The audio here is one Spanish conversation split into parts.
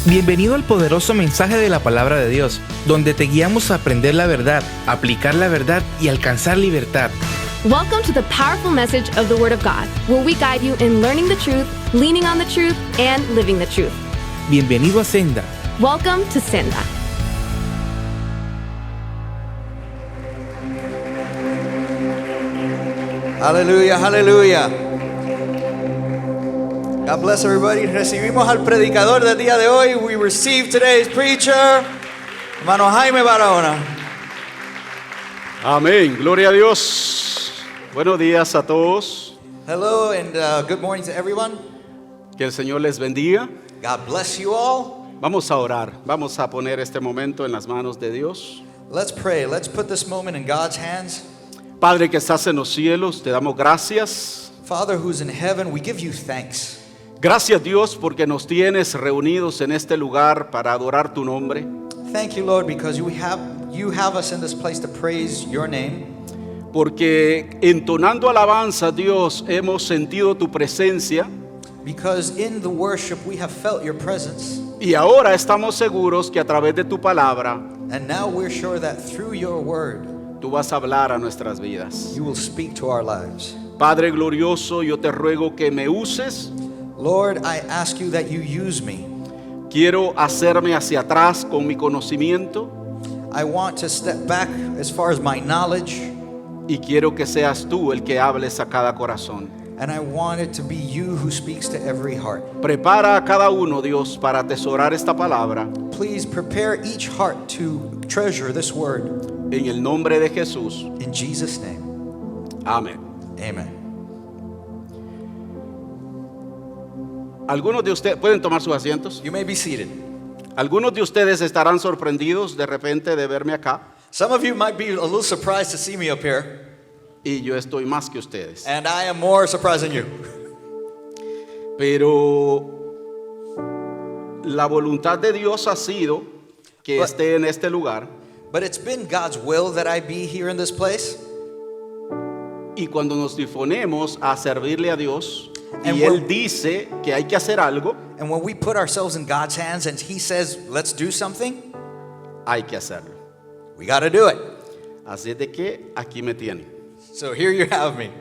Bienvenido al poderoso mensaje de la palabra de Dios, donde te guiamos a aprender la verdad, aplicar la verdad y alcanzar libertad. Welcome to the powerful message of the Word of God, where we guide you in learning the truth, leaning on the truth, and living the truth. Bienvenido a Senda. Welcome to Senda. Aleluya, aleluya. God bless everybody. Recibimos al predicador del día de hoy. We receive today's preacher, hermano Jaime Barahona. Amén, gloria a Dios. Buenos días a todos. Hello and good morning to everyone. Que el Señor les bendiga. God bless you all. Vamos a orar, vamos a poner este momento en las manos de Dios. Let's pray. Let's put this moment in God's hands. Padre que estás en los cielos, te damos gracias. Father who's in heaven, we give you thanks. Gracias Dios porque nos tienes reunidos en este lugar para adorar tu nombre. Thank you, Lord, because you have us in this place to praise your name. Porque entonando alabanza, Dios, hemos sentido tu presencia. Because in the worship we have felt your presence. Y ahora estamos seguros que a través de tu palabra, And now we're sure that through your word, tú vas a hablar a nuestras vidas. you will speak to our lives. Padre glorioso, yo te ruego que me uses. Lord, I ask you that you use me. Quiero hacerme hacia atrás con mi conocimiento I want to step back as far as my knowledge, y quiero que seas tú el que hables a cada corazón. and I want it to be you who speaks to every heart. Prepara a cada uno, Dios, para atesorar esta palabra Please prepare each heart to treasure this word. en el nombre de Jesús. In Jesus' name, Amén. amen. Algunos de ustedes pueden tomar sus asientos. You may be seated. Algunos de ustedes estarán sorprendidos de repente de verme acá Some of you might be a little surprised to see me up here, y yo estoy más que ustedes. and I am more surprised than you. Pero la voluntad de Dios ha sido que But- esté en este lugar. But it's been God's will that I be here in this place. Y cuando nos disponemos a servirle a Dios And y we're- Él dice que hay que hacer algo, And when we put ourselves in God's hands and He says, let's do something, hay que hacerlo. we got to do it. Así de que aquí me tienen. So here you have me.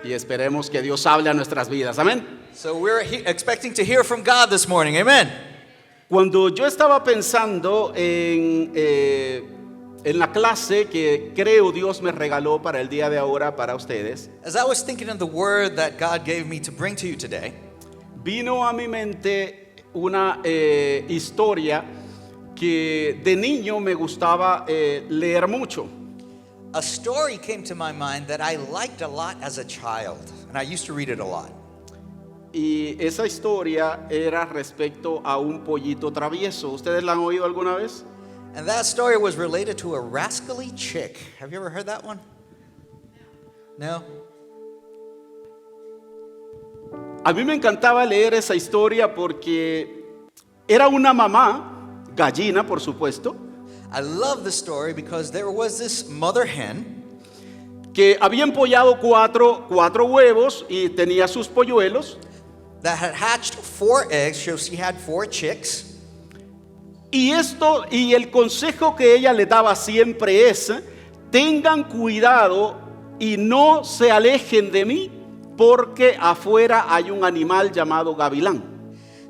Y esperemos que Dios hable a nuestras vidas. Amén. So we're expecting to hear from God this morning. Amen. Cuando yo estaba pensando en la clase que creo Dios me regaló para el día de ahora para ustedes, As I was thinking of the word that God gave me to bring to you today, vino a mi mente una historia que de niño me gustaba leer mucho. a story came to my mind that I liked a lot as a child, and I used to read it a lot. Y esa historia era respecto a un pollito travieso. ¿Ustedes la han oído alguna vez? And that story was related to a rascally chick. Have you ever heard that one? No? A mí me encantaba leer esa historia porque era una mamá, gallina por supuesto, I love the story because there was this mother hen que había empollado cuatro huevos y tenía sus polluelos. that had hatched 4 eggs, so she had 4 chicks. Y el consejo que ella le daba siempre es: tengan cuidado y no se alejen de mí, porque afuera hay un animal llamado gavilán.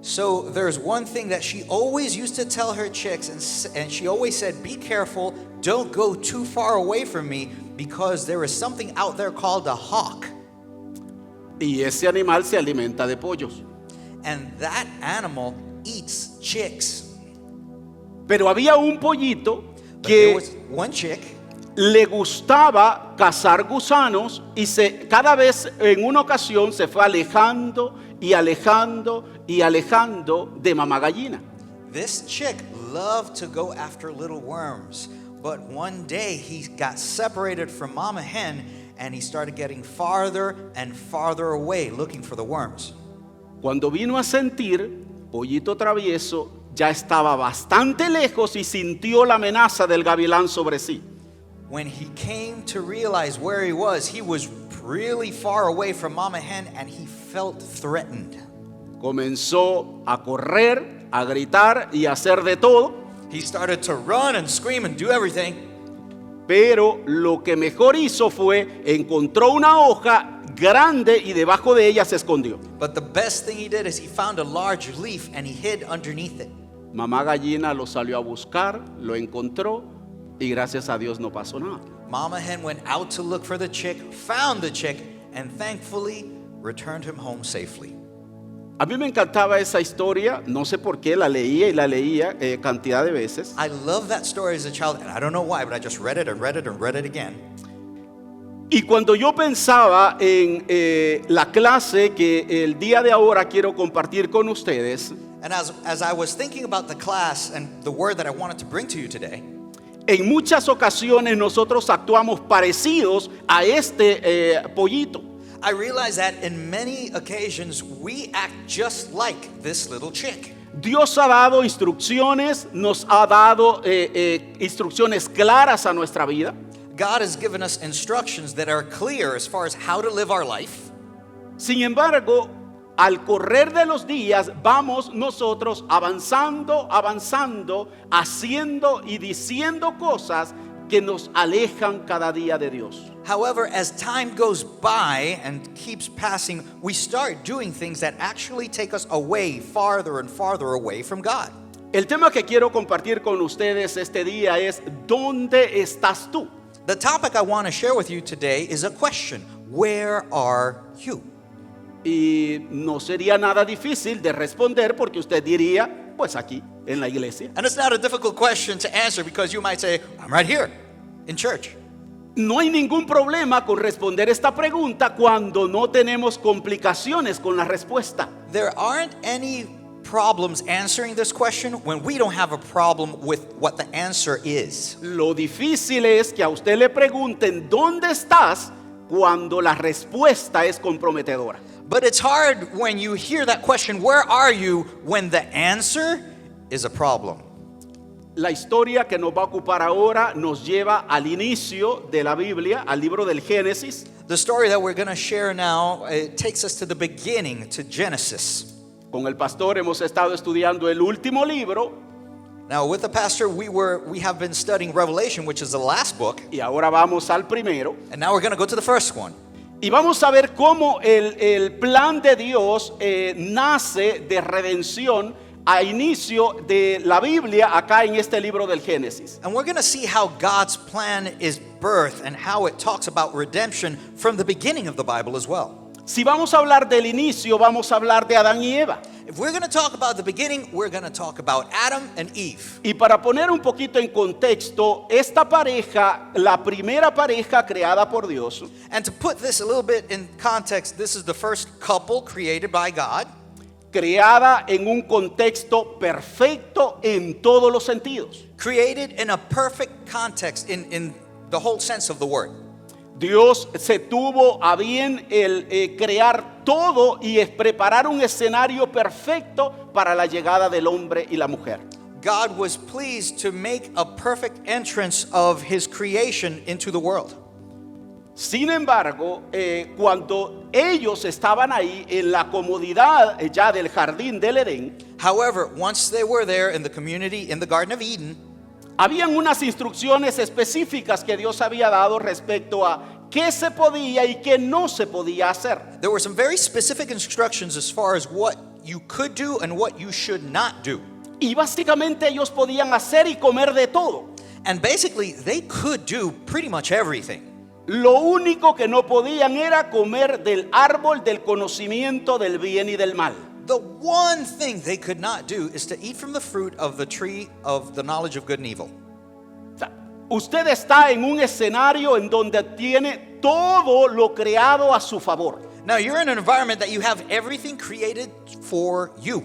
So there's one thing that she always used to tell her chicks, and she always said, be careful, don't go too far away from me, because there is something out there called a hawk. Y ese animal se alimenta de pollos. And that animal eats chicks. Pero había un pollito But there que was one chick le gustaba cazar gusanos y cada vez en una ocasión se fue alejando y alejando y alejando de mamá gallina. This chick loved to go after little worms, but one day he got separated from Mama Hen and he started getting farther and farther away looking for the worms. Cuando vino a sentir, pollito travieso ya estaba bastante lejos y sintió la amenaza del gavilán sobre sí. When he came to realize where he was really far away from Mama Hen and he felt threatened. Comenzó a correr, a gritar y a hacer de todo, He started to run and scream and do everything. pero lo que mejor hizo fue encontró una hoja grande y debajo de ella se escondió. But the best thing he did is he found a large leaf and he hid underneath it. Mamá gallina lo salió a buscar, lo encontró y gracias a Dios no pasó nada. Mama hen went out to look for the chick, found the chick, and thankfully returned him home safely. A mí me encantaba esa historia, no sé por qué, la leía y la leía cantidad de veces. I love that story as a child, and I don't know why, but I just read it and read it and read it again. Y cuando yo pensaba en la clase que el día de ahora quiero compartir con ustedes, And as I was thinking about the class and the word that I wanted to bring to you today, en muchas ocasiones nosotros actuamos parecidos a este pollito. I realized that in many occasions we act just like this little chick. Dios ha dado instrucciones, nos ha dado instrucciones claras a nuestra vida. God has given us instructions that are clear as far as how to live our life. Sin embargo, al correr de los días vamos nosotros avanzando, haciendo y diciendo cosas que nos alejan cada día de Dios. However, as time goes by and keeps passing, we start doing things that actually take us away, farther and farther away from God. El tema que quiero compartir con ustedes este día es ¿dónde estás tú? The topic I want to share with you today is a question. Where are you? Y no sería nada difícil de responder porque usted diría, pues aquí, en la iglesia. And it's not a difficult question to answer because you might say, I'm right here in church. No hay ningún problema con responder esta pregunta cuando no tenemos complicaciones con la respuesta. There aren't any problems answering this question when we don't have a problem with what the answer is. Lo difícil es que a usted le pregunten ¿dónde estás? Cuando la respuesta es comprometedora. But it's hard when you hear that question, where are you, when the answer is a problem. La historia que nos va a ocupar ahora nos lleva al inicio de la Biblia, al libro del Génesis. The story that we're going to share now, it takes us to the beginning, to Genesis. Con el pastor hemos estado estudiando el último libro Now, with the pastor, we have been studying Revelation, which is the last book, y ahora vamos al primero. and now we're going to go to the first one. Y vamos a ver cómo el plan de Dios nace de redención a inicio de la Biblia acá en este libro del Génesis. And we're going to see how God's plan is birthed and how it talks about redemption from the beginning of the Bible as well. Si vamos a hablar del inicio, vamos a hablar de Adán y Eva. If we're going to talk about the beginning, we're going to talk about Adam and Eve. Y para poner un poquito en contexto, esta pareja, la primera pareja creada por Dios, And to put this a little bit in context, this is the first couple created by God, creada en un contexto perfecto en todos los sentidos. created in a perfect context in the whole sense of the word. Dios se tuvo a bien el crear todo y preparar un escenario perfecto para la llegada del hombre y la mujer. God was pleased to make a perfect entrance of his creation into the world. Sin embargo, cuando ellos estaban ahí en la comodidad ya del jardín del Edén, However, once they were there in the community in the Garden of Eden, habían unas instrucciones específicas que Dios había dado respecto a qué se podía y qué no se podía hacer. there were some very specific instructions as far as what you could do and what you should not do. Y básicamente ellos podían hacer y comer de todo. And basically, they could do pretty much everything. Lo único que no podían era comer del árbol del conocimiento del bien y del mal. The one thing they could not do is to eat from the fruit of the tree of the knowledge of good and evil. O sea, usted está en un escenario en donde tiene todo lo creado a su favor. Now, you're in an environment that you have everything created for you.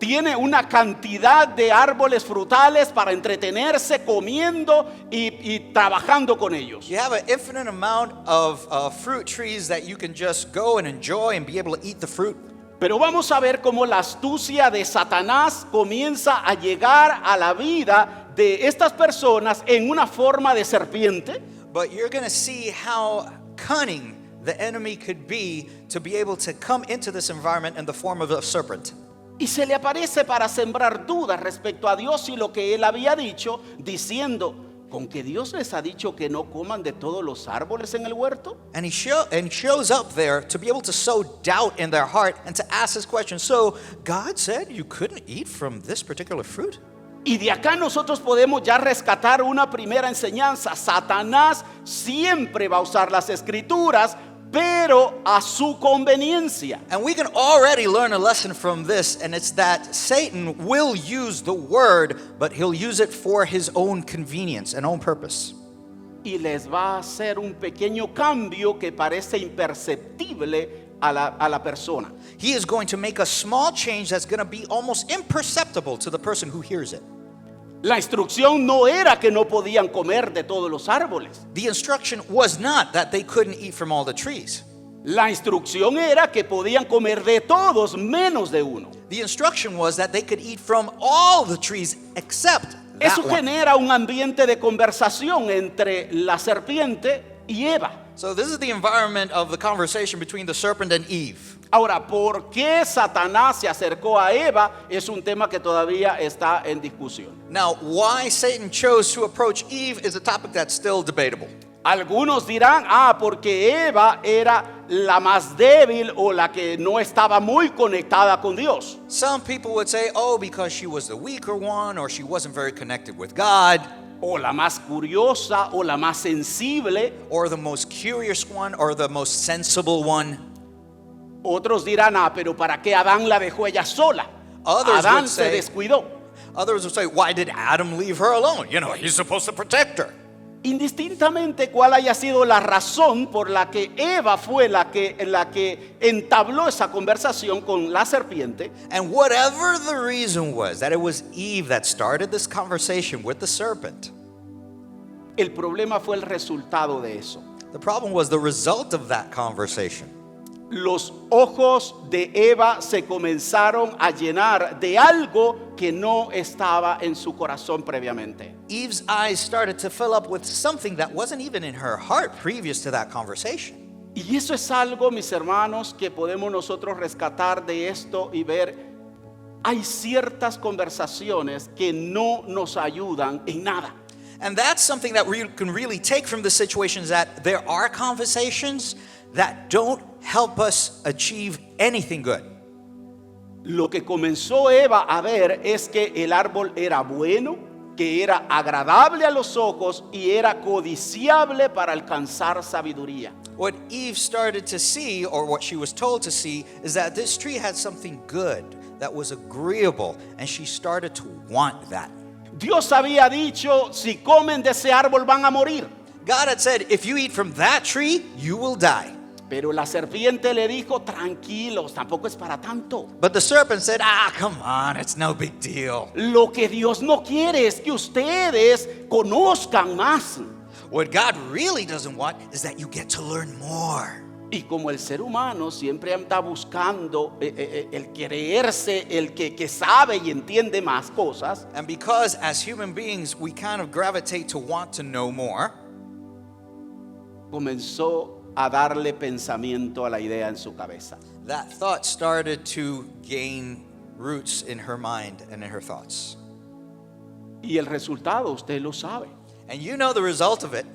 Tiene una cantidad de árboles frutales para entretenerse comiendo y trabajando con ellos. You have an infinite amount of fruit trees that you can just go and enjoy and be able to eat the fruit. Pero vamos a ver cómo la astucia de Satanás comienza a llegar a la vida de estas personas en una forma de serpiente. But you're going to see how cunning the enemy could be to be able to come into this environment in the form of a serpent. Y se le aparece para sembrar dudas respecto a Dios y lo que él había dicho, diciendo, ¿con que Dios les ha dicho que no coman de todos los árboles en el huerto? And he shows up there to be able to sow doubt in their heart and to ask this question. So, God said you couldn't eat from this particular fruit? Y de acá nosotros podemos ya rescatar una primera enseñanza. Satanás siempre va a usar las escrituras, pero a su conveniencia. And we can already learn a lesson from this, and it's that Satan will use the word, but he'll use it for his own convenience and own purpose. Y les va a hacer un pequeño cambio que parece imperceptible a la persona. He is going to make a small change that's going to be almost imperceptible to the person who hears it. La instrucción no era que no podían comer de todos los árboles. The instruction was not that they couldn't eat from all the trees. La instrucción era que podían comer de todos menos de uno. The instruction was that they could eat from all the trees except that Eso one. genera un ambiente de conversación entre la serpiente y Eva. So this is the environment of the conversation between the serpent and Eve. Ahora, ¿por qué Satanás se acercó a Eva? Es un tema que todavía está en discusión. Now, why Satan chose to approach Eve is a topic that's still debatable. Algunos dirán, porque Eva era la más débil o la que no estaba muy conectada con Dios. Some people would say, oh, because she was the weaker one, or she wasn't very connected with God, O la más curiosa o la más sensible. or the most curious one, or the most sensible one. Otros dirán, pero ¿para qué Adán la dejó ella sola? Others Adán would se say- descuidó. Others would say, why did Adam leave her alone? You know, he's supposed to protect her. Indistintamente cuál haya sido la razón por la que Eva fue la que entabló esa conversación con la serpiente, And whatever the reason was, that it was Eve that started this conversation with the serpent, el problema fue el resultado de eso. the problem was the result of that conversation. Los ojos de Eva se comenzaron a llenar de algo que no estaba en su corazón previamente. Eve's eyes started to fill up with something that wasn't even in her heart previous to that conversation. Y eso es algo, mis hermanos, que podemos nosotros rescatar de esto y ver. Hay ciertas conversaciones que no nos ayudan en nada. And that's something that we can really take from the situation, is that there are conversations that don't help us achieve anything good. Lo que comenzó Eva a ver es que el árbol era bueno, que era agradable a los ojos y era codiciable para alcanzar sabiduría. What Eve started to see, or what she was told to see, is that this tree had something good that was agreeable, and she started to want that. Dios había dicho, si comen de ese árbol van a morir. God had said, if you eat from that tree, you will die. Pero la serpiente le dijo, tranquilos, tampoco es para tanto. But the serpent said, come on, it's no big deal. Lo que Dios no quiere es que ustedes conozcan más. What God really doesn't want is that you get to learn more. Y como el ser humano siempre anda buscando el creerse, el que sabe y entiende más cosas, And because as human beings, we kind of gravitate to want to know more, comenzó a darle pensamiento a la idea en su cabeza. that thought started to gain roots in her mind and in her thoughts. Y el resultado usted lo sabe. And you know the result of it.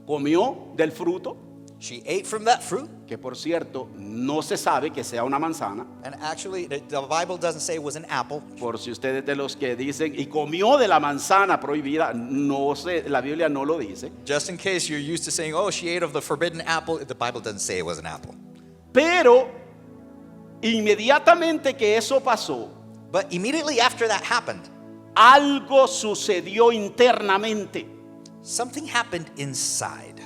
Comió del fruto, She ate from that fruit. que por cierto no se sabe que sea una manzana, And actually, the Bible doesn't say it was an apple. por si ustedes de los que dicen y comió de la manzana prohibida, no sé, la Biblia no lo dice. Just in case you're used to saying, oh, she ate of the forbidden apple, the Bible doesn't say it was an apple. Pero inmediatamente que eso pasó, But immediately after that happened, algo sucedió internamente. something happened inside.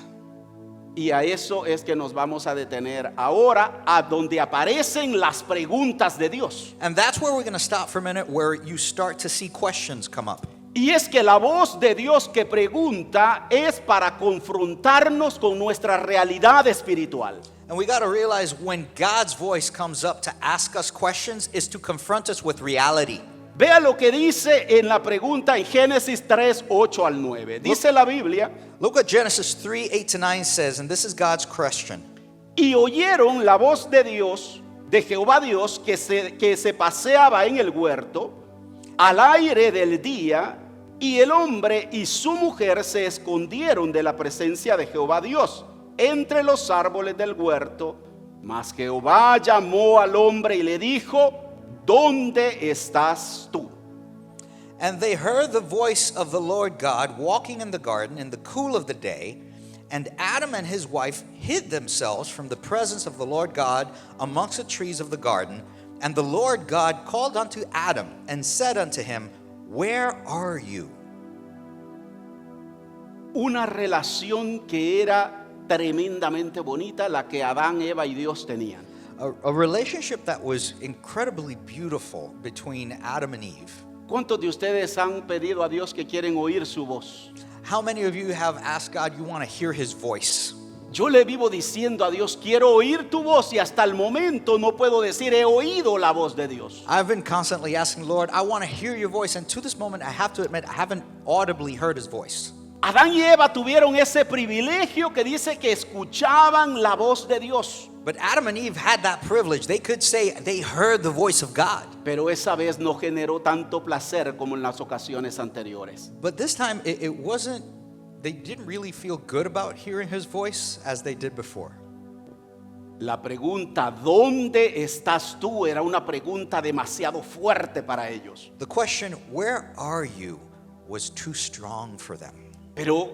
Y a eso es que nos vamos a detener ahora, a donde aparecen las preguntas de Dios. And that's where we're going to stop for a minute, where you start to see questions come up. Y es que la voz de Dios que pregunta es para confrontarnos con nuestra realidad espiritual. And we got to realize when God's voice comes up to ask us questions is to confront us with reality. Vea lo que dice en la pregunta en Génesis 3, 8 al 9. Dice la Biblia, Look what Genesis 3, 8 to 9 says, and this is God's question. y oyeron la voz de Dios de Jehová Dios que se paseaba en el huerto al aire del día, y el hombre y su mujer se escondieron de la presencia de Jehová Dios entre los árboles del huerto. Mas Jehová llamó al hombre y le dijo: ¿dónde estás tú? And they heard the voice of the Lord God walking in the garden in the cool of the day. And Adam and his wife hid themselves from the presence of the Lord God amongst the trees of the garden. And the Lord God called unto Adam and said unto him, Where are you? Una relación que era tremendamente bonita, la que Adán, Eva y Dios tenían. A relationship that was incredibly beautiful between Adam and Eve. ¿Cuántos de ustedes han pedido a Dios que quieren oír su voz? How many of you have asked God you want to hear his voice? Yo le vivo diciendo a Dios, quiero oír tu voz, y hasta el momento no puedo decir he oído la voz de Dios. I've been constantly asking, Lord, I want to hear your voice. And to this moment, I have to admit, I haven't audibly heard his voice. Adán y Eva tuvieron ese privilegio que dice que escuchaban la voz de Dios. But Adam and Eve had that privilege. They could say they heard the voice of God. Pero esa vez no generó tanto placer como en las ocasiones anteriores. But this time, it wasn't, they didn't really feel good about hearing his voice as they did before. La pregunta, ¿dónde estás tú?, era una pregunta demasiado fuerte para ellos. The question, where are you, was too strong for them. Pero,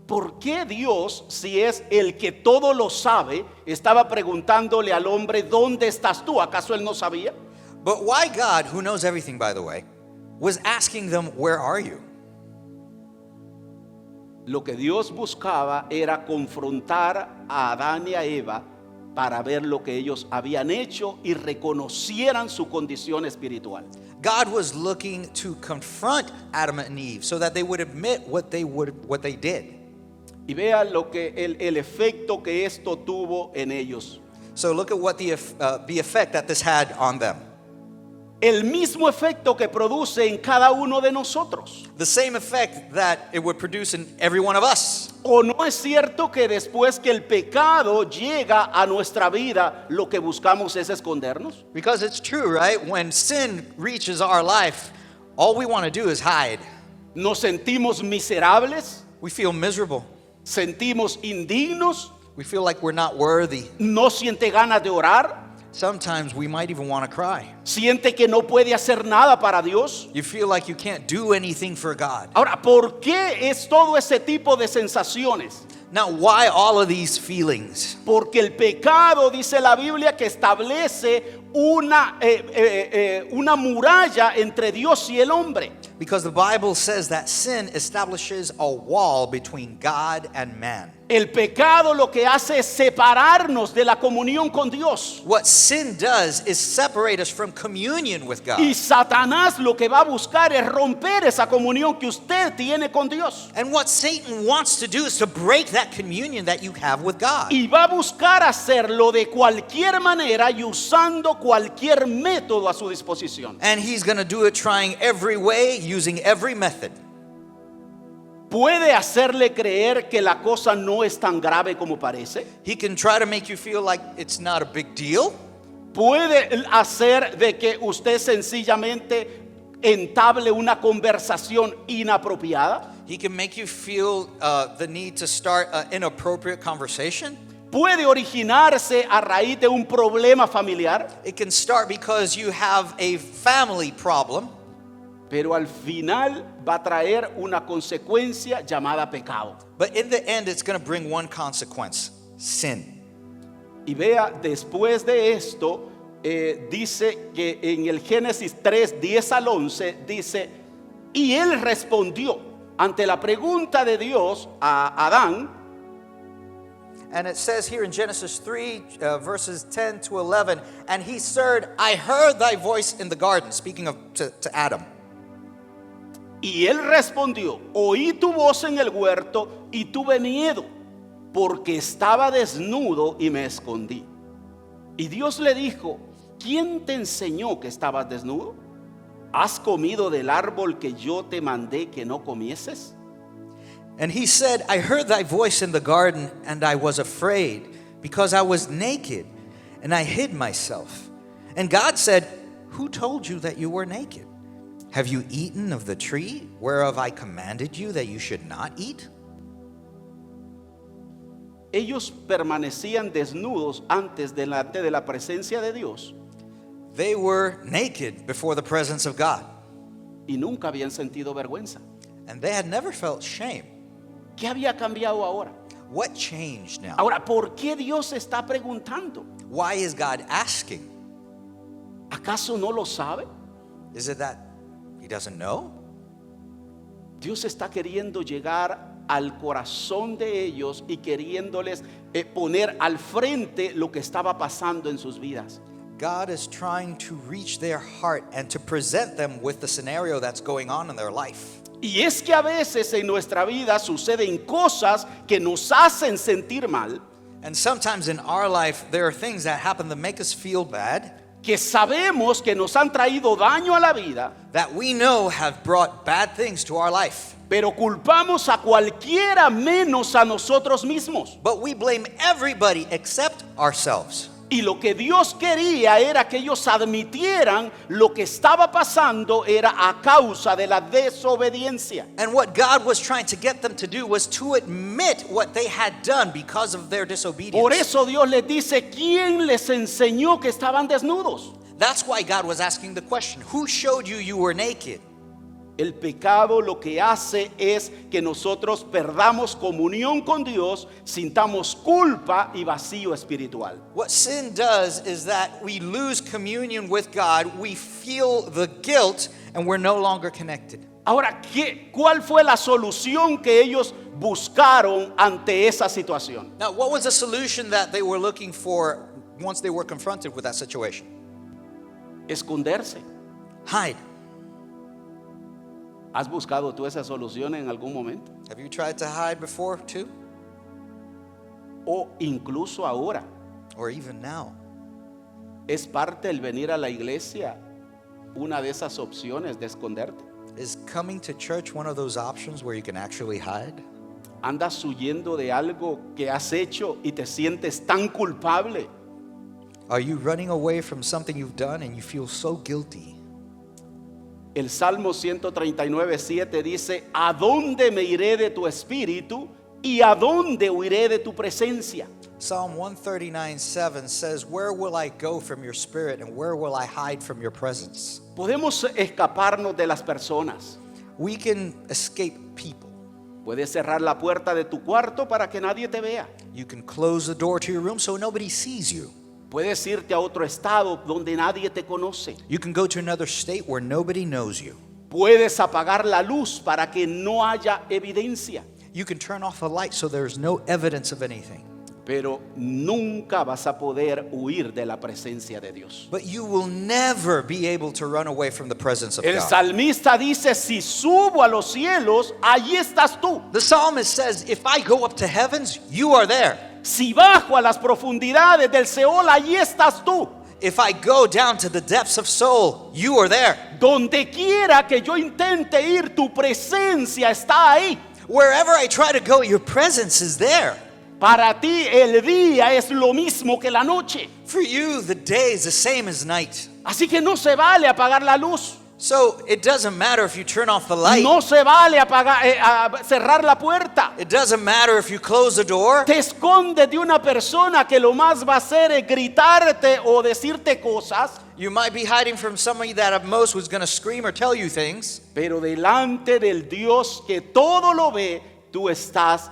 ¿por qué Dios, si es el que todo lo sabe, estaba preguntándole al hombre, ¿dónde estás tú? ¿Acaso él no sabía? But why God, who knows everything by the way, was asking them, where are you? Lo que Dios buscaba era confrontar a Adán y a Eva para ver lo que ellos habían hecho y reconocieran su condición espiritual. God was looking to confront Adam and Eve so that they would admit what they did. Y vean lo que el efecto que esto tuvo en ellos. So look at what the effect that this had on them. El mismo efecto que produce en cada uno de nosotros. The same effect that it would produce in every one of us. ¿O no es cierto que después que el pecado llega a nuestra vida, lo que buscamos es escondernos? Because it's true, right? When sin reaches our life, all we want to do is hide. Nos sentimos miserables, We feel miserable. sentimos indignos, We feel like we're not worthy. no siente ganas de orar, Sometimes we might even want to cry. siente que no puede hacer nada para Dios. You feel like you can't do anything for God. Ahora, ¿por qué es todo ese tipo de sensaciones? Now, why all of these feelings? Porque el pecado, dice la Biblia, que establece una muralla entre Dios y el hombre. Because the Bible says that sin establishes a wall between God and man. El pecado lo que hace es separarnos de la comunión con Dios. What sin does is separate us from communion with God. Y Satanás lo que va a buscar es romper esa comunión que usted tiene con Dios. And what Satan wants to do is to break that communion that you have with God. Y va a buscar hacerlo de cualquier manera y usando cualquier método a su disposición. And he's going to do it trying every way, using every method. ¿Puede hacerle creer que la cosa no es tan grave como parece? He can try to make you feel like it's not a big deal. ¿Puede hacer de que usted sencillamente entable una conversación inapropiada? He can make you feel the need to start an inappropriate conversation. ¿Puede originarse a raíz de un problema familiar? It can start because you have a family problem. Pero al final va a traer una consecuencia llamada pecado. But in the end, it's going to bring one consequence: sin. Y vea, después de esto, dice que en el Génesis 3, 10 al 11, dice, y él respondió ante la pregunta de Dios a Adán. And it says here in Genesis 3, verses 10 to 11, and he said, I heard thy voice in the garden, speaking to Adam. Y él respondió, oí tu voz en el huerto y tuve miedo, porque estaba desnudo y me escondí. Y Dios le dijo, ¿quién te enseñó que estabas desnudo? ¿Has comido del árbol que yo te mandé que no comieses? And he said, I heard thy voice in the garden, and I was afraid, because I was naked, and I hid myself. And God said, who told you that you were naked? Have you eaten of the tree whereof I commanded you that you should not eat? Ellos permanecían desnudos antes delante de la presencia de Dios They were naked before the presence of God, y nunca habían sentido vergüenza. and they had never felt shame. ¿Qué había cambiado ahora? What changed now? Ahora, ¿por qué Dios está preguntando? Why is God asking? ¿Acaso no lo sabe? Is it that he doesn't know? Dios está queriendo llegar al corazón de ellos y queriéndoles poner al frente lo que estaba pasando en sus vidas. God is trying to reach their heart and to present them with the scenario that's going on in their life. Y es que a veces en nuestra vida suceden cosas que nos hacen sentir mal, And sometimes in our life, there are things that happen that make us feel bad, que sabemos que nos han traído daño a la vida, that we know have brought bad things to our life. pero culpamos a cualquiera menos a nosotros mismos. But we blame everybody except ourselves. Y lo que Dios quería era que ellos admitieran lo que estaba pasando era a causa de la desobediencia. And what God was trying to get them to do was to admit what they had done because of their disobedience. Por eso Dios les dice, ¿quién les enseñó que estaban desnudos? That's why God was asking the question, who showed you you were naked? El pecado lo que hace es que nosotros perdamos comunión con Dios, sintamos culpa y vacío espiritual. What sin does is that we lose communion with God, we feel the guilt, and we're no longer connected. Ahora, ¿cuál fue la solución que ellos buscaron ante esa situación? Now, what was the solution that they were looking for once they were confronted with that situation? Esconderse. Hide. ¿Has buscado tú esa solución en algún momento? Have you tried to hide before too? O incluso ahora, Or even now? ¿es parte el venir a la iglesia una de esas opciones de esconderte? Is coming to church one of those options where you can actually hide? ¿Andas huyendo de algo que has hecho y te sientes tan culpable? Are you running away from something you've done and you feel so guilty? El Salmo 139:7 dice, ¿a dónde me iré de tu espíritu y a dónde huiré de tu presencia? Psalm 139:7 says, where will I go from your spirit and where will I hide from your presence? Podemos escaparnos de las personas. We can escape people. Puedes cerrar la puerta de tu cuarto para que nadie te vea. You can close the door to your room so nobody sees you. Puedes irte a otro estado donde nadie te conoce. You can go to another state where nobody knows you. Puedes apagar la luz para que no haya evidencia. You can turn off the light so there's no evidence of anything. Pero nunca vas a poder huir de la presencia de Dios. But you will never be able to run away from the presence of El God. salmista dice, si subo a los cielos, allí estás tú. The psalmist says, if I go up to heavens, you are there. Si bajo a las profundidades del Seol, allí estás tú. If I go down to the depths of soul, you are there. Donde quiera que yo intente ir, tu presencia está ahí. Wherever I try to go, your presence is there. Para ti el día es lo mismo que la noche. For you, the day is the same as night. Así que no se vale apagar la luz. So it doesn't matter if you turn off the light. No se vale cerrar la puerta. It doesn't matter if you close the door. Te escondes de una persona que lo más va a hacer es gritarte o decirte cosas. You might be hiding from somebody that at most was going to scream or tell you things. Pero delante del Dios que todo lo ve, tú estás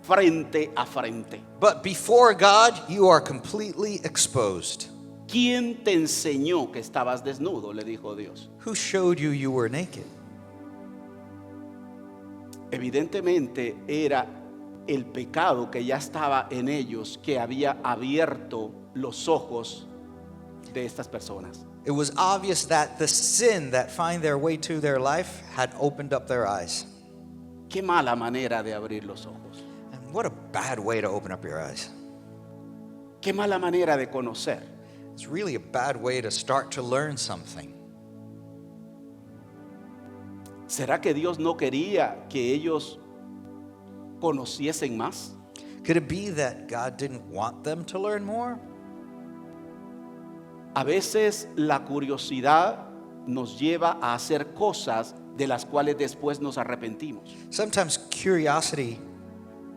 frente a frente. But before God, you are completely exposed. ¿Quién te enseñó que estabas desnudo? Le dijo Dios. Who showed you you were naked? Evidentemente era el pecado que ya estaba en ellos que había abierto los ojos de estas personas. It was obvious that the sin that find their way to their life had opened up their eyes. Qué mala manera de abrir los ojos. And what a bad way to open up your eyes. Qué mala manera de conocer. It's really a bad way to start to learn something. ¿Será que Dios no quería que ellos conociesen más? Could it be that God didn't want them to learn more? A veces la curiosidad nos lleva a hacer cosas de las cuales después nos arrepentimos. Sometimes curiosity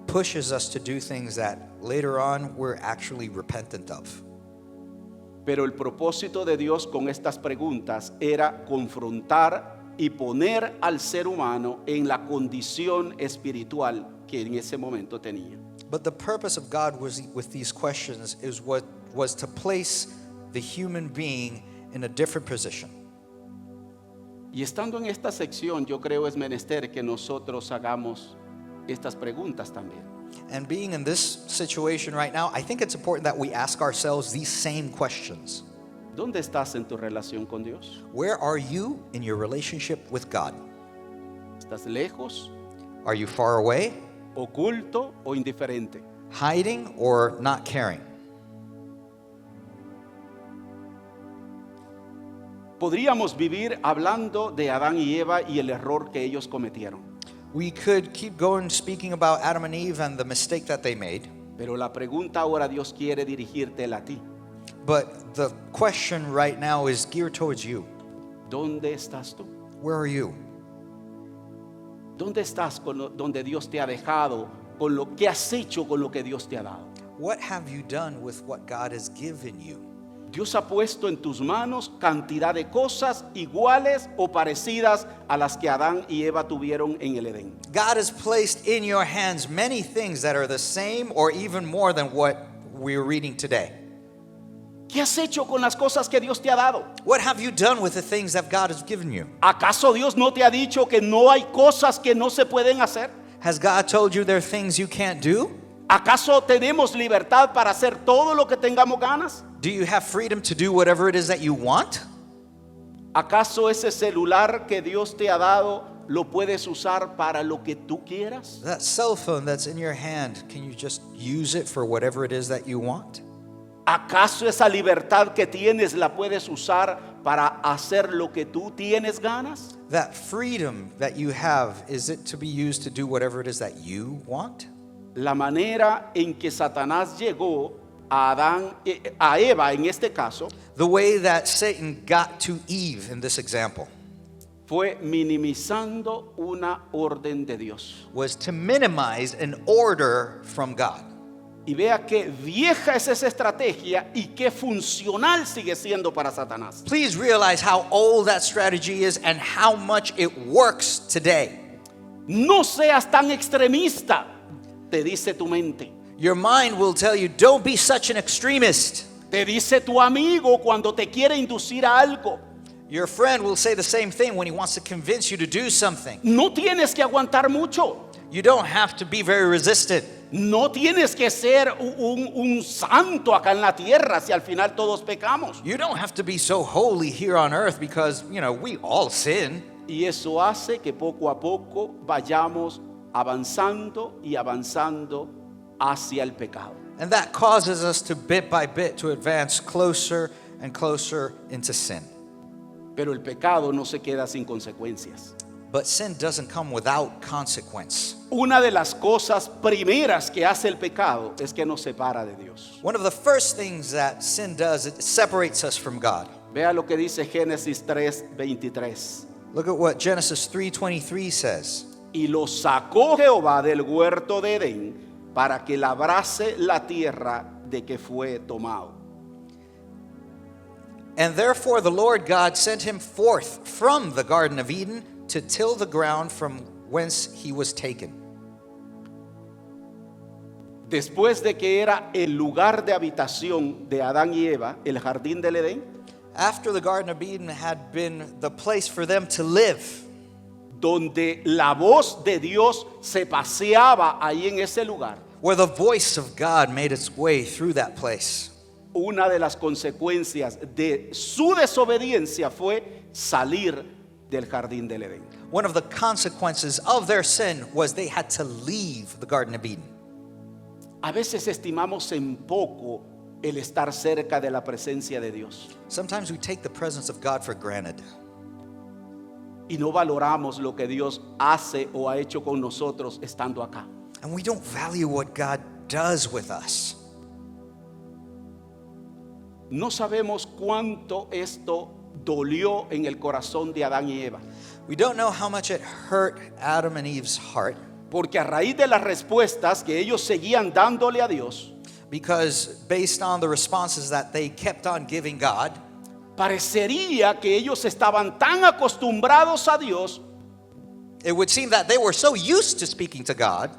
pushes us to do things that later on we're actually repentant of. Pero el propósito de Dios con estas preguntas era confrontar y poner al ser humano en la condición espiritual que en ese momento tenía. But the purpose of God with these questions was to place the human being in a different position. Y estando en esta sección, yo creo es menester que nosotros hagamos estas preguntas también. And being in this situation right now, I think it's important that we ask ourselves these same questions. ¿Dónde estás en tu relación con Dios? Where are you in your relationship with God? ¿Estás lejos, Are you far away, oculto o indiferente? hiding, or not caring? Podríamos vivir hablando de Adán y Eva y el error que ellos cometieron. We could keep going speaking about Adam and Eve and the mistake that they made. Pero la pregunta ahora Dios quiere dirigírtela a ti. But the question right now is geared towards you. ¿Dónde estás tú? Where are you? ¿Dónde estás donde Dios te ha dejado? Con lo que has hecho con lo que Dios te ha dado. What have you done with what God has given you? Dios ha puesto en tus manos cantidad de cosas iguales o parecidas a las que Adán y Eva tuvieron en el Edén. God has placed in your hands many things that are the same or even more than what we're reading today. ¿Qué has hecho con las cosas que Dios te ha dado? What have you done with the things that God has given you? ¿Acaso Dios no te ha dicho que no hay cosas que no se pueden hacer? Has God told you there are things you can't do? ¿Acaso tenemos libertad para hacer todo lo que tengamos ganas? Do you have freedom to do whatever it is that you want? ¿Acaso ese celular que Dios te ha dado lo puedes usar para lo que tú quieras? That cell phone that's in your hand, can you just use it for whatever it is that you want? ¿Acaso esa libertad que tienes la puedes usar para hacer lo que tú tienes ganas? That freedom that you have, is it to be used to do whatever it is that you want? La manera en que Satanás llegó a Eva en este caso, The way that Satan got to Eve in this example fue minimizando una orden de Dios. was to minimize an order from God. Y vea qué vieja es esa estrategia y qué funcional sigue siendo para Satanás. Please realize how old that strategy is and how much it works today. No seas tan extremista, te dice tu mente. Your mind will tell you, don't be such an extremist. Te dice tu amigo cuando te quiere inducir a algo. Your friend will say the same thing when he wants to convince you to do something. No tienes que aguantar mucho. You don't have to be very resistant. No tienes que ser un santo acá en la tierra si al final todos pecamos. You don't have to be so holy here on earth because, we all sin. Y eso hace que poco a poco vayamos avanzando y avanzando hacia el pecado. And that causes us to bit by bit to advance closer and closer into sin. Pero el pecado no se queda sin consecuencias. But sin doesn't come without consequence. Una de las cosas primeras que hace el pecado es que nos separa de Dios. One of the first things that sin does, it separates us from God. Vea lo que dice Génesis 3:23. Look at what Genesis 3:23 says. Y lo sacó Jehová del huerto de Edén para que labrase la tierra de que fue tomado. And therefore the Lord God sent him forth from the Garden of Eden to till the ground from whence he was taken. Después de que era el lugar de habitación de Adán y Eva, el jardín del Edén, After the Garden of Eden had been the place for them to live, donde la voz de Dios se paseaba ahí en ese lugar, where the voice of God made its way through that place, una de las consecuencias de su desobediencia fue salir del jardín del Edén. one of the consequences of their sin was they had to leave the Garden of Eden. A veces estimamos en poco el estar cerca de la presencia de Dios Sometimes we take the presence of God for granted. y no valoramos lo que Dios hace o ha hecho con nosotros estando acá. And we don't value what God does with us. No sabemos cuánto esto dolió en el corazón de Adán y Eva, We don't know how much it hurt Adam and Eve's heart, porque a raíz de las respuestas que ellos seguían dándole a Dios, because based on the responses that they kept on giving God, parecería que ellos estaban tan acostumbrados a Dios it would seem that they were so used to speaking to God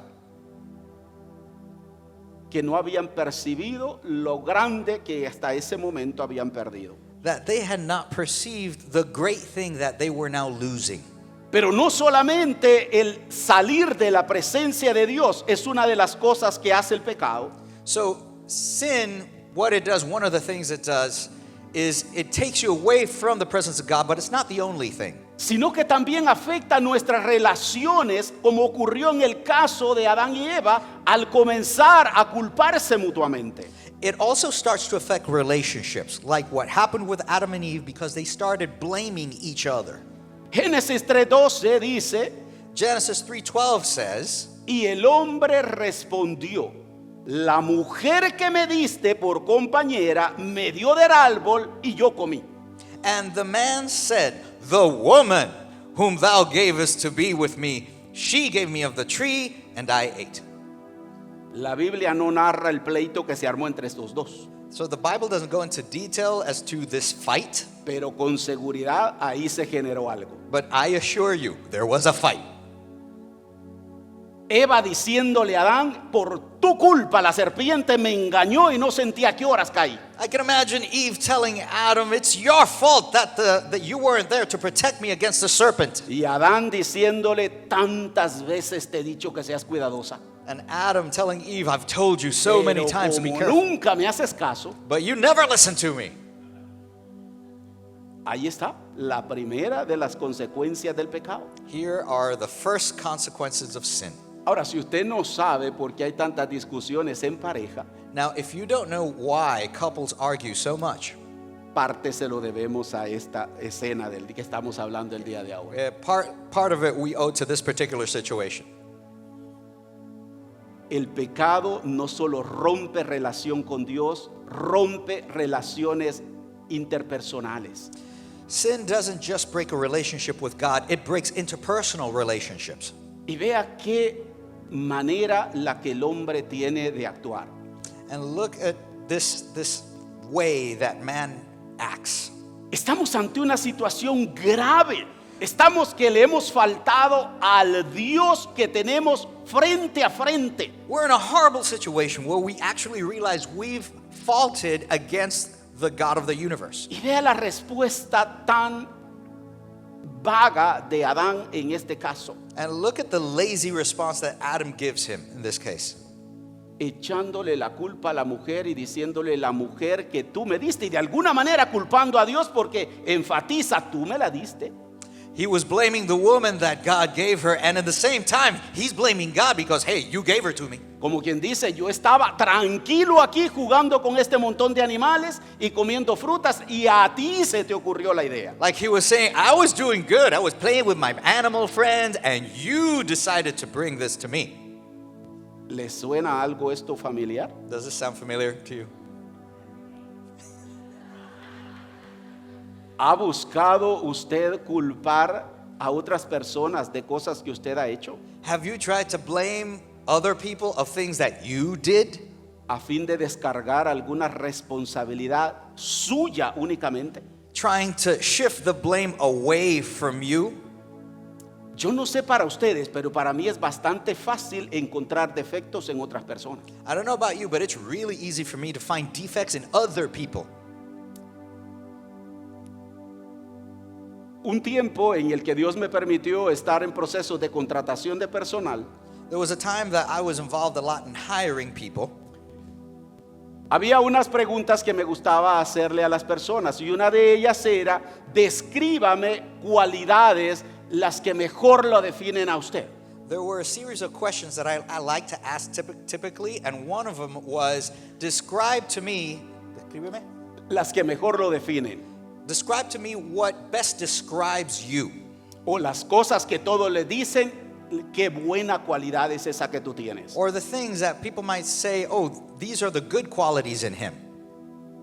que no habían percibido lo grande que hasta ese momento habían perdido. that they had not perceived the great thing that they were now losing. Pero no solamente el salir de la presencia de Dios es una de las cosas que hace el pecado, So sin, what it does, one of the things it does is it takes you away from the presence of God, but it's not the only thing. sino que también afecta nuestras relaciones, como ocurrió en el caso de Adán y Eva al comenzar a culparse mutuamente. It also starts to affect relationships, like what happened with Adam and Eve because they started blaming each other. Génesis 3:12 dice, Genesis 3:12 says, y el hombre respondió, la mujer que me diste por compañera me dio del árbol y yo comí. and the man said, the woman whom thou gavest to be with me, she gave me of the tree, and I ate. La Biblia no narra el pleito que se armó entre estos dos, So the Bible doesn't go into detail as to this fight, pero con seguridad ahí se generó algo. but I assure you, there was a fight. Eva diciéndole a Adán, por tu culpa la serpiente me engañó y no sentía qué horas caí. I can imagine Eve telling Adam, it's your fault that you weren't there to protect me against the serpent. Y Adán diciéndole, tantas veces te he dicho que seas cuidadosa. And Adam telling Eve, I've told you so many Pero times to be como careful, nunca me haces caso, but you never listen to me. ahí está la primera de las consecuencias del pecado. Here are the first consequences of sin. Ahora, si usted no sabe por qué hay tantas discusiones en pareja, Now, if you don't know why couples argue so much, parte se lo debemos a esta escena del que estamos hablando el día de hoy. part of it we owe to this particular situation. El pecado no solo rompe relación con Dios, rompe relaciones interpersonales. Sin doesn't just break a relationship with God, it breaks interpersonal relationships. Y vea qué manera la que el hombre tiene de actuar. And look at this way that man acts. Estamos ante una situación grave. Estamos que le hemos faltado al Dios que tenemos frente a frente. We're in a horrible situation where we actually realize we've faulted against the God of the universe. Y vea la respuesta tan vaga de Adán en este caso, And look at the lazy response that Adam gives him in this case. echándole la culpa a la mujer y diciéndole, la mujer que tú me diste, y de alguna manera culpando a Dios porque enfatiza, tú me la diste. He was blaming the woman that God gave her, and at the same time, he's blaming God because, hey, you gave her to me. Como quien dice, yo estaba tranquilo aquí jugando con este montón de animales y comiendo frutas, y a ti se te ocurrió la idea. Like he was saying, I was doing good. I was playing with my animal friends, and you decided to bring this to me. ¿Le suena algo esto familiar? Does this sound familiar to you? ¿Ha buscado usted culpar a otras personas de cosas que usted ha hecho Have you tried to blame other people of things that you did a fin de descargar alguna responsabilidad suya únicamente? trying to shift the blame away from you? Yo no sé para ustedes, pero para mí es bastante fácil encontrar defectos en otras personas. I don't know about you, but it's really easy for me to find defects in other people. Un tiempo en el que Dios me permitió estar en procesos de contratación de personal, There was a time that I was involved a lot in hiring people. había unas preguntas que me gustaba hacerle a las personas, y una de ellas era, descríbame cualidades las que mejor lo definen a usted. There were a series of questions that I like to ask typically, and one of them was, describe to me Las que mejor lo definen. what best describes you. O las cosas que todos le dicen, qué buena cualidad es esa que tú tienes. Or the things that people might say, oh, these are the good qualities in him.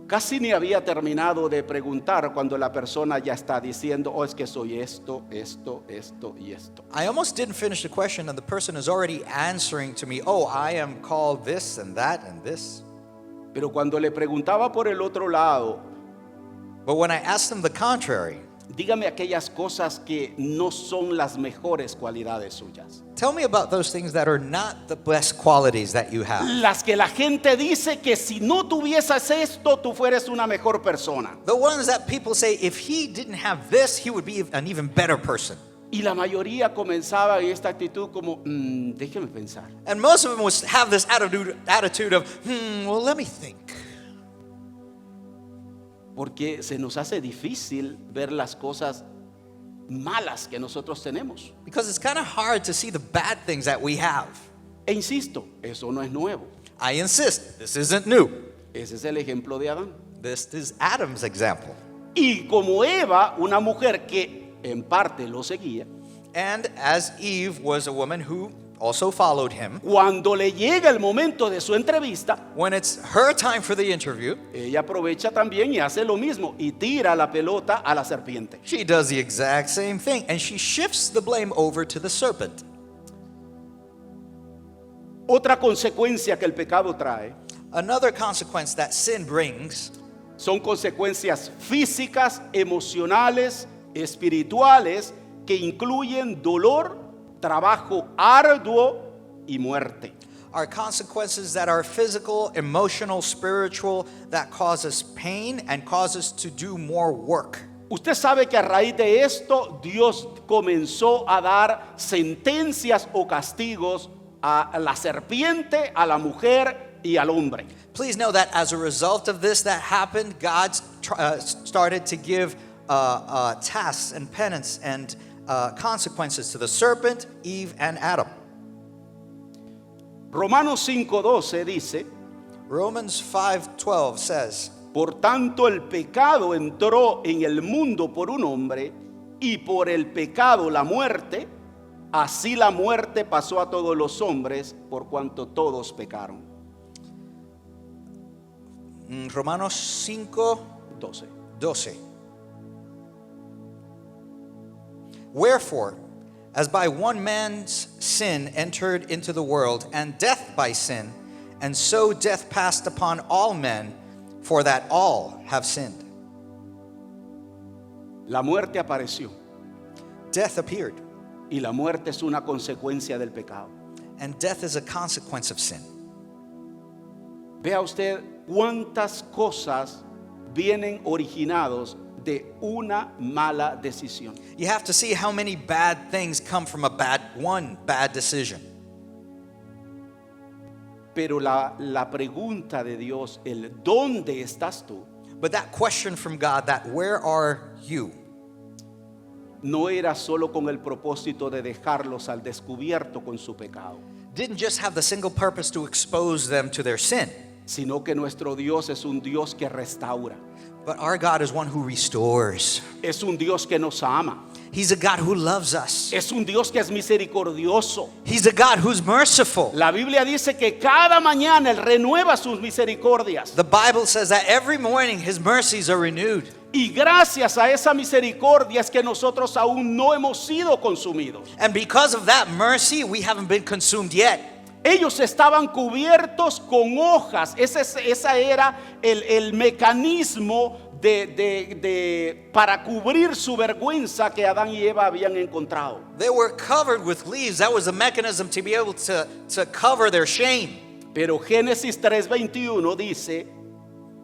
Casi ni había terminado de preguntar cuando la persona ya está diciendo, oh, es que soy esto, esto, esto y esto. I almost didn't finish the question and the person is already answering to me, oh, I am called this and that and this. Pero cuando le preguntaba por el otro lado, But when I asked them the contrary, dígame aquellas cosas que no son las mejores cualidades suyas. tell me about those things that are not the best qualities that you have. Las que la gente dice que si no tuvieses esto, tú fueres una mejor persona. The ones that people say, if he didn't have this, he would be an even better person. Y la mayoría comenzaba en esta actitud como, déjeme pensar. And most of them would have this attitude of, well, let me think. Porque se nos hace difícil ver las cosas malas que nosotros tenemos. Because it's kind of hard to see the bad things that we have. E insisto, eso no es nuevo. I insist, this isn't new. Ese es el ejemplo de Adán. This is Adam's example. Y como Eva, una mujer que en parte lo seguía, And as Eve was a woman who also followed him, cuando le llega el momento de su entrevista, when it's her time for the interview, ella aprovecha también y hace lo mismo y tira la pelota a la serpiente. she does the exact same thing and she shifts the blame over to the serpent. Otra consecuencia que el pecado trae Another consequence that sin brings son consecuencias físicas, emocionales, espirituales que incluyen dolor, trabajo arduo y muerte. are consequences that are physical, emotional, spiritual, that cause us pain and cause us to do more work. Usted sabe que a raíz de esto Dios comenzó a dar sentencias o castigos a la serpiente, a la mujer y al hombre. Please know that as a result of this that happened, God started to give tasks and penance and consequences to the serpent, Eve, and Adam. Romanos 5:12 dice, Romans 5:12 says, por tanto el pecado entró en el mundo por un hombre y por el pecado la muerte, así la muerte pasó a todos los hombres por cuanto todos pecaron. Romanos 5:12. Wherefore, as by one man's sin entered into the world, and death by sin, and so death passed upon all men, for that all have sinned. La muerte apareció Death appeared, y la muerte es una consecuencia del pecado. and death is a consequence of sin. Vea usted cuántas cosas vienen originados de una mala decisión. You have to see how many bad things come from a bad decision. Pero la pregunta de Dios, el ¿dónde estás tú? But that question from God, that where are you? No era solo con el propósito de dejarlos al descubierto con su pecado, Didn't just have the single purpose to expose them to their sin, sino que nuestro Dios es un Dios que restaura, but our God is one who restores. es un Dios que nos ama, He's a God who loves us. es un Dios que es misericordioso. He's a God who's merciful. La Biblia dice que cada mañana Él renueva sus misericordias. The Bible says that every morning His mercies are renewed. Y gracias a esa misericordia es que nosotros aún no hemos sido consumidos. And because of that mercy, we haven't been consumed yet. Ellos estaban cubiertos con hojas. Esa era el mecanismo para cubrir su vergüenza que Adán y Eva habían encontrado. They were covered with leaves. That was a mechanism to be able to cover their shame. Pero Génesis 3:21 dice,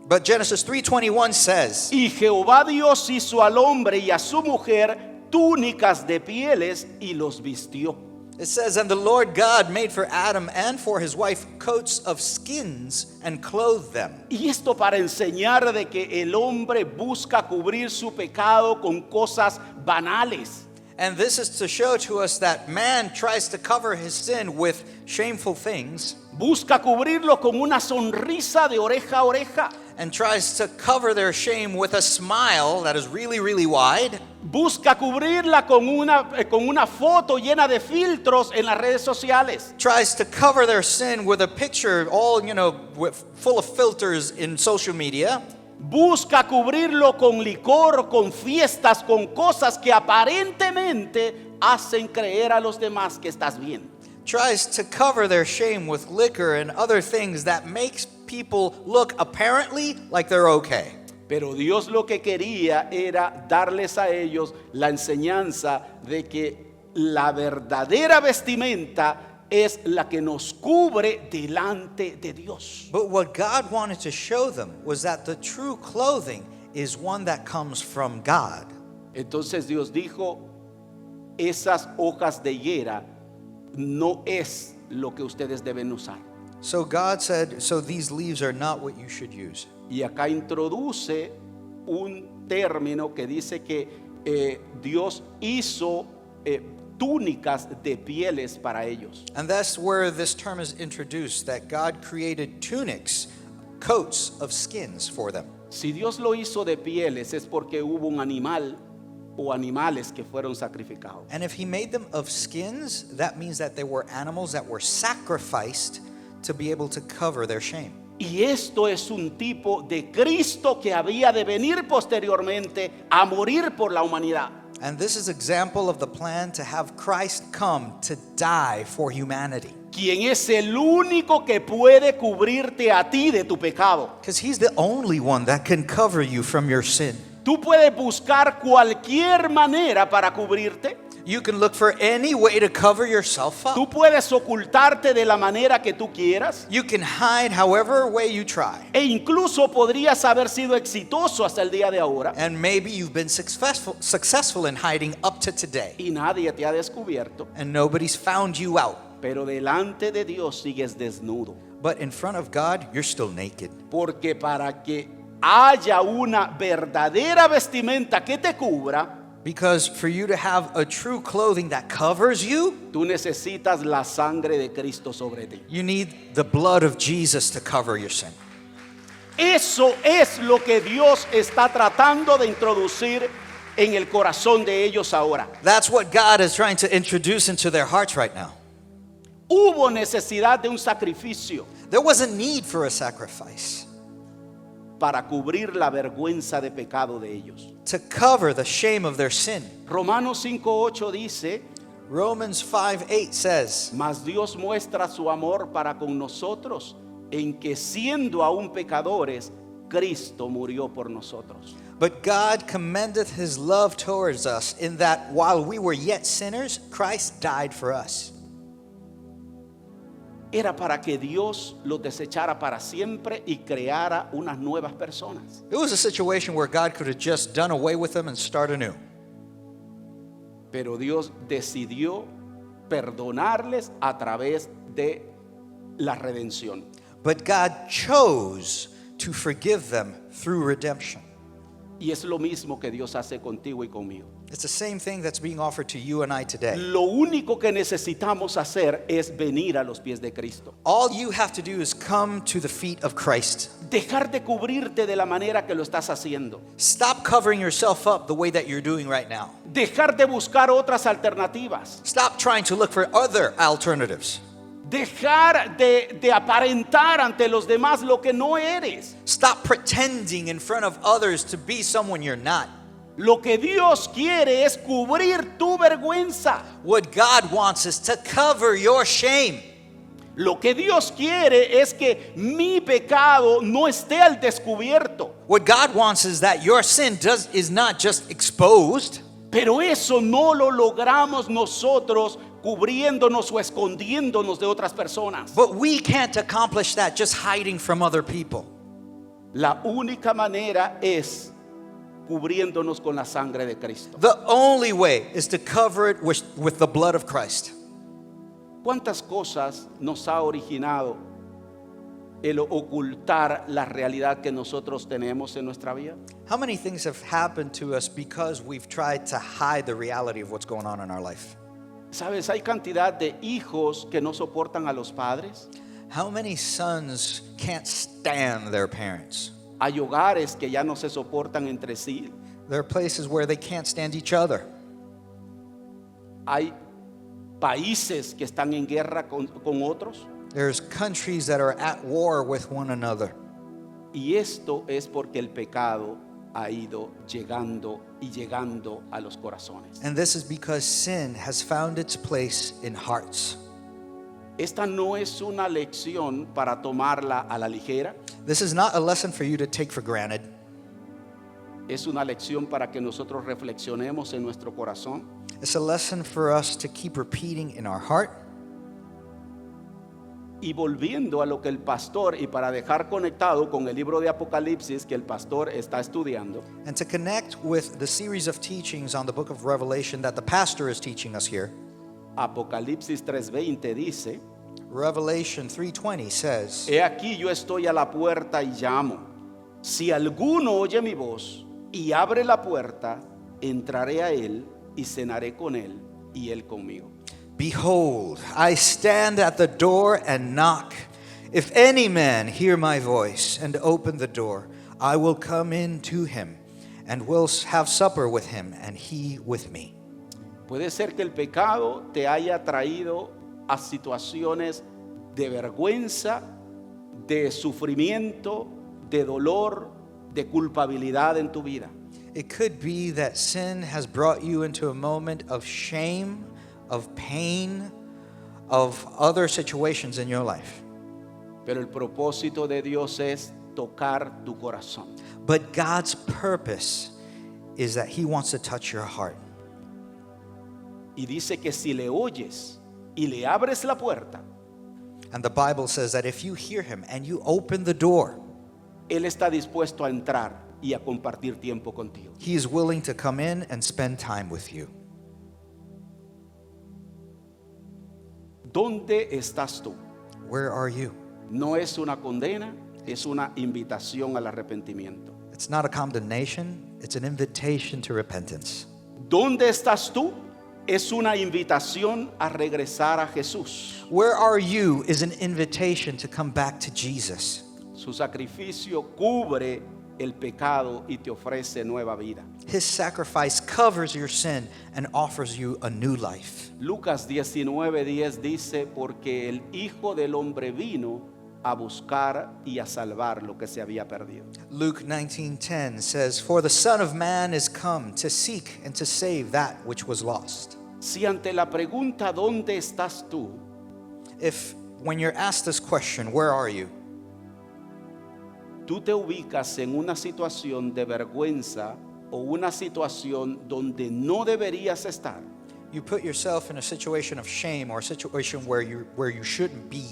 But Genesis 3:21 says, y Jehová Dios hizo al hombre y a su mujer túnicas de pieles y los vistió. it says, and the Lord God made for Adam and for his wife coats of skins and clothed them. Y esto para enseñar de que el hombre busca cubrir su pecado con cosas banales. And this is to show to us that man tries to cover his sin with shameful things Busca cubrirlo con una sonrisa de oreja a oreja. and tries to cover their shame with a smile that is really, really wide. Busca cubrirla con una foto llena de filtros en las redes sociales. Tries to cover their sin with a picture all, full of filters in social media. busca cubrirlo con licor, con fiestas, con cosas que aparentemente hacen creer a los demás que estás bien. Tries to cover their shame with liquor and other things that makes people look apparently like they're okay. Pero Dios lo que quería era darles a ellos la enseñanza de que la verdadera vestimenta es la que nos cubre delante de Dios. But what God wanted to show them was that the true clothing is one that comes from God. Entonces Dios dijo, esas hojas de higuera no es lo que ustedes deben usar. So God said, so these leaves are not what you should use. Y acá introduce un término que dice que Dios hizo túnicas de pieles para ellos. And that's where this term is introduced, that God created tunics, coats of skins for them. Si Dios lo hizo de pieles es porque hubo un animal o animales que fueron sacrificados. And if he made them of skins, that means that they were animals that were sacrificed to be able to cover their shame. Y esto es un tipo de Cristo que había de venir posteriormente a morir por la humanidad. And this is example of the plan to have Christ come to die for humanity. Quien es el único que puede cubrirte a ti de tu pecado. Because he's the only one that can cover you from your sin. Tú puedes buscar cualquier manera para cubrirte. You can look for any way to cover yourself up. Tú puedes ocultarte de la manera que tú quieras. You can hide however way you try. E incluso podrías haber sido exitoso hasta el día de ahora. And maybe you've been successful in hiding up to today. Y nadie te ha descubierto. And nobody's found you out. Pero delante de Dios sigues desnudo. But in front of God, you're still naked. Porque para que haya una verdadera vestimenta que te cubra, Because for you to have a true clothing that covers you, tú necesitas la sangre de Cristo sobre ti. you need the blood of Jesus to cover your sin. Eso es lo que Dios está tratando de introducir en el corazón de ellos ahora. That's what God is trying to introduce into their hearts right now. Hubo necesidad de un sacrificio There was a need for a sacrifice para cubrir la vergüenza de pecado de ellos. to cover the shame of their sin. Romanos 5:8 dice, Romans 5:8 says, mas Dios muestra su amor para con nosotros en que siendo aún pecadores, Cristo murió por nosotros. but God commendeth his love towards us in that while we were yet sinners, Christ died for us. Era para que Dios los desechara para siempre y creara unas nuevas personas. It was a situation where God could have just done away with them and start anew. Pero Dios decidió perdonarles a través de la redención. But God chose to forgive them through redemption. Y es lo mismo que Dios hace contigo y conmigo. It's the same thing that's being offered to you and I today. Lo único que necesitamos hacer es venir a los pies de Cristo. All you have to do is come to the feet of Christ. Dejar de cubrirte de la manera que lo estás haciendo. Stop covering yourself up the way that you're doing right now. Dejar de buscar otras alternativas. Stop trying to look for other alternatives. Dejar de aparentar ante los demás lo que no eres. Stop pretending in front of others to be someone you're not. Lo que Dios quiere es cubrir tu vergüenza. What God wants is to cover your shame. Lo que Dios quiere es que mi pecado no esté al descubierto. What God wants is that your sin is not just exposed. Pero eso no lo logramos nosotros cubriéndonos o escondiéndonos de otras personas. But we can't accomplish that just hiding from other people. La única manera es cubriéndonos con la sangre de Cristo. The only way is to cover it with the blood of Christ. ¿Cuántas cosas nos ha originado el ocultar la realidad que nosotros tenemos en nuestra vida? How many things have happened to us because we've tried to hide the reality of what's going on in our life? ¿Sabes? Hay cantidad de hijos que no soportan a los padres. How many sons can't stand their parents? Hay hogares que ya no se soportan entre sí. There are places where they can't stand each other. Hay países que están en guerra con otros. There's countries that are at war with one another. Y esto es porque el pecado ha ido llegando y llegando a los corazones. And this is because sin has found its place in hearts. Esta no es una lección para tomarla a la ligera. This is not a lesson for you to take for granted. Es una lección para que nosotros reflexionemos en nuestro corazón. It's a lesson for us to keep repeating in our heart. Y volviendo a lo que el pastor, y para dejar conectado con el libro de Apocalipsis que el pastor está estudiando, And to connect with the series of teachings on the book of Revelation that the pastor is teaching us here, Apocalipsis 3:20 dice: Revelation 3:20 says, He aquí yo estoy a la puerta y llamo. Si alguno oye mi voz y abre la puerta, entraré a él y cenaré con él y él conmigo. Behold, I stand at the door and knock. If any man hear my voice and open the door, I will come in to him and will have supper with him and he with me. Puede ser que el pecado te haya traído a situaciones de vergüenza, de sufrimiento, de dolor, de culpabilidad en tu vida. It could be that sin has brought you into a moment of shame, of pain, of other situations in your life. Pero el propósito de Dios es tocar tu corazón. But God's purpose is that He wants to touch your heart. Y dice que si le oyes y le abres la puerta, And the Bible says that if you hear Him and you open the door, Él está dispuesto a entrar y a compartir tiempo contigo. He is willing to come in and spend time with you. ¿Dónde estás tú? Where are you? No es una condena, es una invitación al arrepentimiento. It's not a condemnation, it's an invitation to repentance. ¿Dónde estás tú? Es una invitación a regresar a Jesús. Where are you is an invitation to come back to Jesus. Su sacrificio cubre el pecado y te ofrece nueva vida. His sacrifice covers your sin and offers you a new life. Lucas 19:10 dice: porque el Hijo del Hombre vino a buscar y a salvar lo que se había perdido. Luke 19:10 says, "For the Son of Man is come to seek and to save that which was lost." Si ante la pregunta ¿dónde estás tú? If when you're asked this question, where are you? Tú te ubicas en una situación de vergüenza o una situación donde no deberías estar, You put yourself in a situation of shame or a situation where you shouldn't be.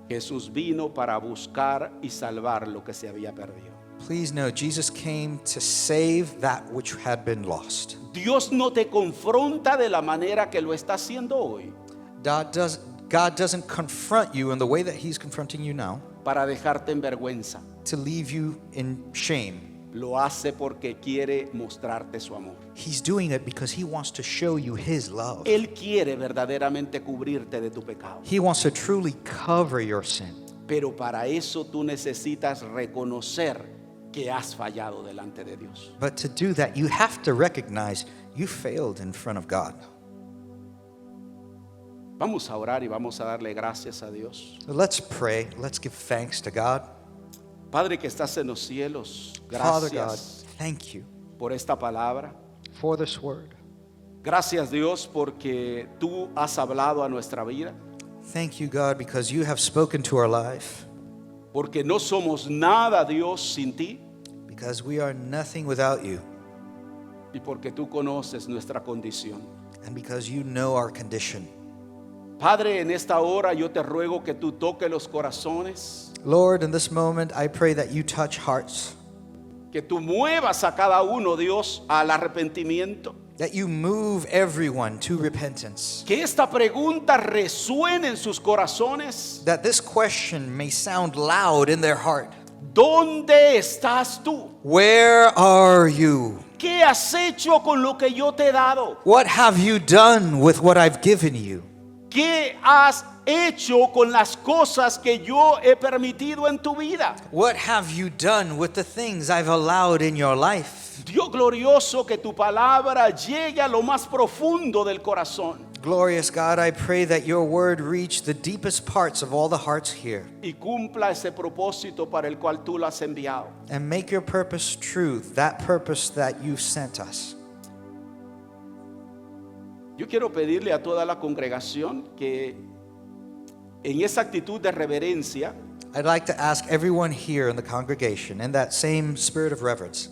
Jesús vino para buscar y salvar lo que se había perdido. Please know Jesus came to save that which had been lost. Dios no te confronta de la manera que lo está haciendo hoy God doesn't confront you in the way that He's confronting you now para dejarte en vergüenza. to leave you in shame. Lo hace porque quiere mostrarte su amor. He's doing it because He wants to show you His love. Él quiere verdaderamente cubrirte de tu pecado. He wants to truly cover your sin. Pero para eso tú necesitas reconocer que has fallado delante de Dios. But to do that, you have to recognize you failed in front of God. Vamos a orar y vamos a darle gracias a Dios. So let's pray. Let's give thanks to God. Padre que estás en los cielos, Father God, gracias thank you por esta palabra. for this word. Gracias Dios porque tú has hablado a nuestra vida. Thank you, God, because you have spoken to our life. Porque no somos nada Dios sin ti. Because we are nothing without you. Y porque tú conoces nuestra condición. And because you know our condition. Padre, en esta hora yo te ruego que tú toques los corazones. Lord, in this moment, I pray that you touch hearts. Que tú muevas a cada uno, Dios, al arrepentimiento. That you move everyone to repentance. Que esta pregunta resuene en sus corazones. That this question may sound loud in their heart. ¿Dónde estás tú? Where are you? ¿Qué has hecho con lo que yo te he dado? What have you done with what I've given you? ¿Qué has hecho con las cosas que yo he permitido en tu vida? What have you done with the things I've allowed in your life? Dios glorioso, que tu palabra llegue a lo más profundo del corazón. Glorious God, I pray that your word reach the deepest parts of all the hearts here y cumpla ese propósito para el cual tú lo has enviado. and make your purpose true, that purpose that you sent us. Yo quiero pedirle a toda la congregación que en esa actitud de reverencia I'd like to ask everyone here in the congregation, in that same spirit of reverence,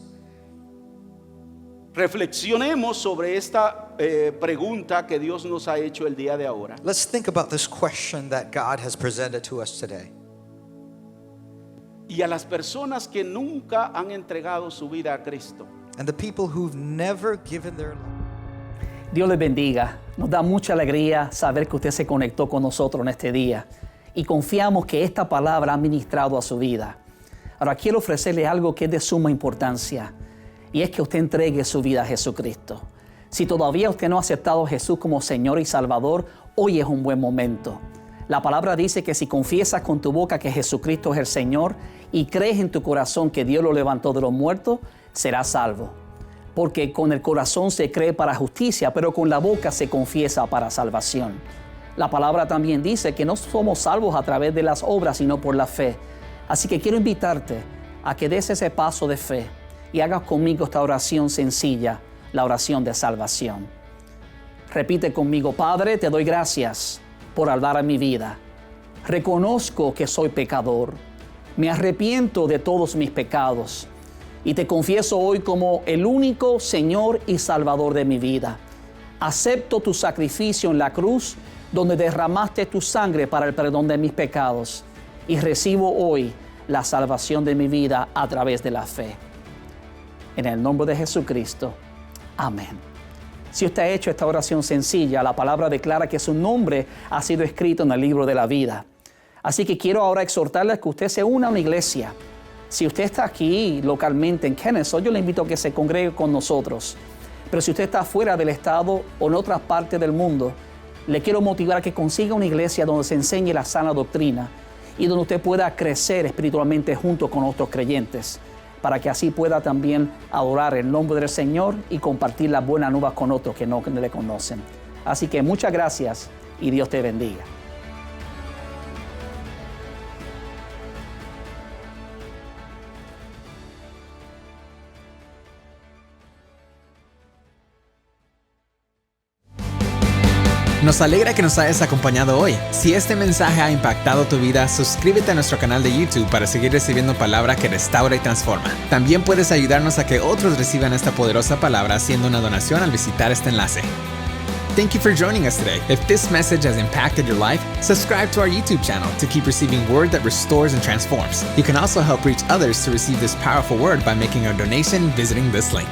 reflexionemos sobre esta pregunta que Dios nos ha hecho el día de ahora. let's think about this question that God has presented to us today. Y a las personas que nunca han entregado su vida a Cristo. And the people who've never given their life. Dios les bendiga. Nos da mucha alegría saber que usted se conectó con nosotros en este día y confiamos que esta palabra ha ministrado a su vida. Ahora quiero ofrecerle algo que es de suma importancia y es que usted entregue su vida a Jesucristo. Si todavía usted no ha aceptado a Jesús como Señor y Salvador, hoy es un buen momento. La palabra dice que si confiesas con tu boca que Jesucristo es el Señor y crees en tu corazón que Dios lo levantó de los muertos, serás salvo. Porque con el corazón se cree para justicia, pero con la boca se confiesa para salvación. La palabra también dice que no somos salvos a través de las obras, sino por la fe. Así que quiero invitarte a que des ese paso de fe y hagas conmigo esta oración sencilla, la oración de salvación. Repite conmigo: Padre, te doy gracias por hablar a mi vida. Reconozco que soy pecador. Me arrepiento de todos mis pecados y te confieso hoy como el único Señor y Salvador de mi vida. Acepto tu sacrificio en la cruz, donde derramaste tu sangre para el perdón de mis pecados, y recibo hoy la salvación de mi vida a través de la fe. En el nombre de Jesucristo. Amén. Si usted ha hecho esta oración sencilla, la palabra declara que su nombre ha sido escrito en el libro de la vida. Así que quiero ahora exhortarle a que usted se una a una iglesia. Si usted está aquí localmente en Kennesaw, yo le invito a que se congregue con nosotros. Pero si usted está fuera del estado o en otras partes del mundo, le quiero motivar a que consiga una iglesia donde se enseñe la sana doctrina y donde usted pueda crecer espiritualmente junto con otros creyentes, para que así pueda también adorar el nombre del Señor y compartir las buenas nuevas con otros que no le conocen. Así que muchas gracias y Dios te bendiga. Nos alegra que nos hayas acompañado hoy. Si este mensaje ha impactado tu vida, suscríbete a nuestro canal de YouTube para seguir recibiendo palabra que restaura y transforma. También puedes ayudarnos a que otros reciban esta poderosa palabra haciendo una donación al visitar este enlace. Thank you for joining us today. If this message has impacted your life, subscribe to our YouTube channel to keep receiving word that restores and transforms. You can also help reach others to receive this powerful word by making a donation visiting this link.